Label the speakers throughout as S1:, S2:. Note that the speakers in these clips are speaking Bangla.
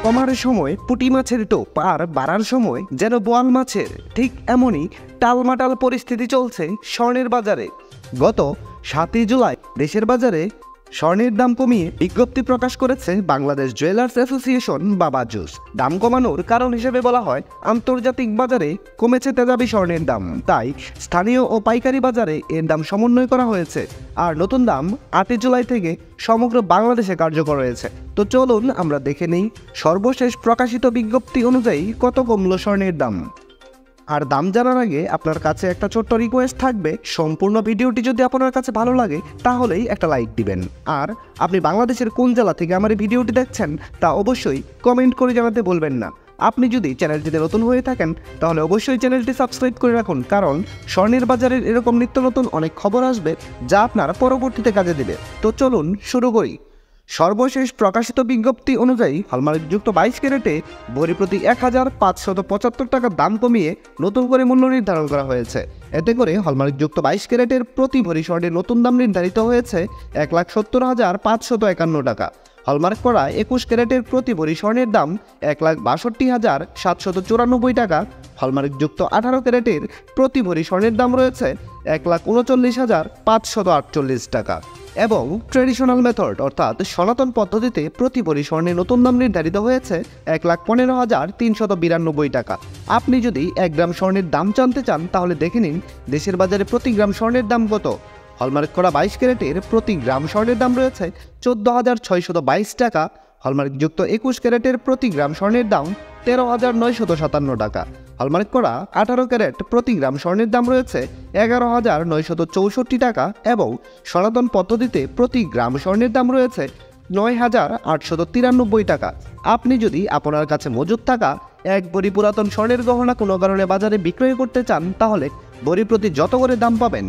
S1: কমার সময় পুঁটি মাছের টোপ আর বাড়ার সময় যেন বোয়াল মাছের, ঠিক এমনই টালমাটাল পরিস্থিতি চলছে স্বর্ণের বাজারে। গত 7 জুলাই দেশের বাজারে স্বর্ণের দাম কমিয়ে বিজ্ঞপ্তি প্রকাশ করেছে বাংলাদেশ জুয়েলার্স অ্যাসোসিয়েশন বা বাজুস। দাম কমানোর কারণ হিসেবে বলা হয় আন্তর্জাতিক বাজারে কমেছে তেজাবি স্বর্ণের দাম, তাই স্থানীয় ও পাইকারি বাজারে এর দাম সমন্বয় করা হয়েছে। আর নতুন দাম 8 জুলাই থেকে সমগ্র বাংলাদেশে কার্যকর হয়েছে। তো চলুন আমরা দেখে নিই সর্বশেষ প্রকাশিত বিজ্ঞপ্তি অনুযায়ী কত কমল স্বর্ণের দাম। আর দাম জানার আগে আপনার কাছে একটা ছোট্ট রিকোয়েস্ট থাকবে, সম্পূর্ণ ভিডিওটি যদি আপনার কাছে ভালো লাগে তাহলেই একটা লাইক দিবেন। আর আপনি বাংলাদেশের কোন জেলা থেকে আমার এই ভিডিওটি দেখছেন তা অবশ্যই কমেন্ট করে জানাতে বলবেন না। আপনি যদি চ্যানেলটিতে নতুন হয়ে থাকেন তাহলে অবশ্যই চ্যানেলটি সাবস্ক্রাইব করে রাখুন, কারণ স্বর্ণের বাজারের এরকম নিত্য নতুন অনেক খবর আসবে যা আপনার পরবর্তীতে কাজে দেবে। তো চলুন শুরু করি। সর্বশেষ প্রকাশিত বিজ্ঞপ্তি অনুযায়ী হলমার্কযুক্ত 22 ক্যারেটে ভরি প্রতি 1575 টাকা দাম কমিয়ে নতুন করে মূল্য নির্ধারণ করা হয়েছে। এতে করে হলমার্কযুক্ত 22 ক্যারেটের প্রতি ভরি স্বর্ণের নতুন দাম নির্ধারিত হয়েছে 1,70,551 টাকা। হলমার্ক করা 21 ক্যারেটের প্রতি ভরি স্বর্ণের দাম 1,62,794 টাকা। হলমার্কযুক্ত 18 ক্যারেটের প্রতি ভরি স্বর্ণের দাম রয়েছে 1,39,548 টাকা। এবং ট্রেডিশনাল মেথড অর্থাৎ সনাতন পদ্ধতিতে প্রতি ভরি স্বর্ণের নতুন দাম নির্ধারিত হয়েছে 1,15,392 টাকা। আপনি যদি 1 গ্রাম স্বর্ণের দাম জানতে চান তাহলে দেখে নিন দেশের বাজারে প্রতি গ্রাম স্বর্ণের দাম কত। হলমার্ক করা 22 ক্যারেটের প্রতি গ্রাম স্বর্ণের দাম রয়েছে 14,622 টাকা। হলমার্কযুক্ত 21 ক্যারেটের প্রতি গ্রাম স্বর্ণের দাম 13,957 টাকা। হলমার্ক করা 18 ক্যারেট প্রতি গ্রাম স্বর্ণের দাম রয়েছে 11,964 টাকা এবং সনাতন পদ্ধতিতে প্রতি গ্রাম স্বর্ণের দাম রয়েছে 9,893 টাকা। আপনি যদি আপনার কাছে মজুদ থাকা 1 ভরি পুরাতন স্বর্ণের গহনা কোনো কারণে বাজারে বিক্রয় করতে চান তাহলে ভরি প্রতি যত করে দাম পাবেন।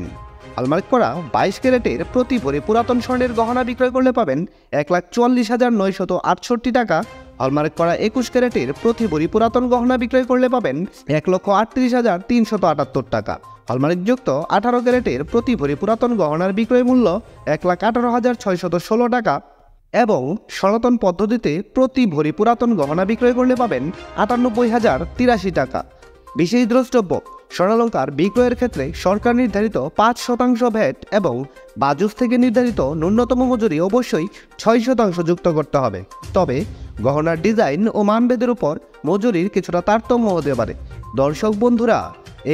S1: হলমার্ক করা 22 ক্যারেটের প্রতি ভরি পুরাতন স্বর্ণের গহনা বিক্রয় করলে পাবেন 1,44,968 টাকা। হলমার্ক করা 21 ক্যারেটের প্রতি ভরি পুরাতন গহনা বিক্রয় করলে পাবেন 1,38,378 টাকা। হলমার্কযুক্ত 18 ক্যারেটের প্রতি ভরি পুরাতন গহনার বিক্রয় মূল্য 1,18,616 টাকা এবং সনাতন পদ্ধতিতে প্রতি ভরি পুরাতন গহনা বিক্রয় করলে পাবেন 98,083 টাকা। বিশেষ দ্রষ্টব্য, স্বর্ণালঙ্কার বিক্রয়ের ক্ষেত্রে সরকার নির্ধারিত 5% ভ্যাট এবং বাজুস থেকে নির্ধারিত ন্যূনতম মজুরি অবশ্যই 6% যুক্ত করতে হবে। তবে গহনার ডিজাইন ও মানভেদের উপর মজুরির কিছুটা তারতম্য হতে পারে। দর্শক বন্ধুরা,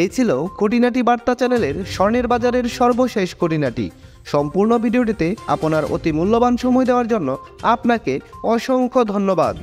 S1: এই ছিল খুঁটিনাটি বার্তা চ্যানেলের স্বর্ণের বাজারের সর্বশেষ খুঁটিনাটি। সম্পূর্ণ ভিডিওটিতে আপনার অতি মূল্যবান সময় দেওয়ার জন্য আপনাকে অসংখ্য ধন্যবাদ।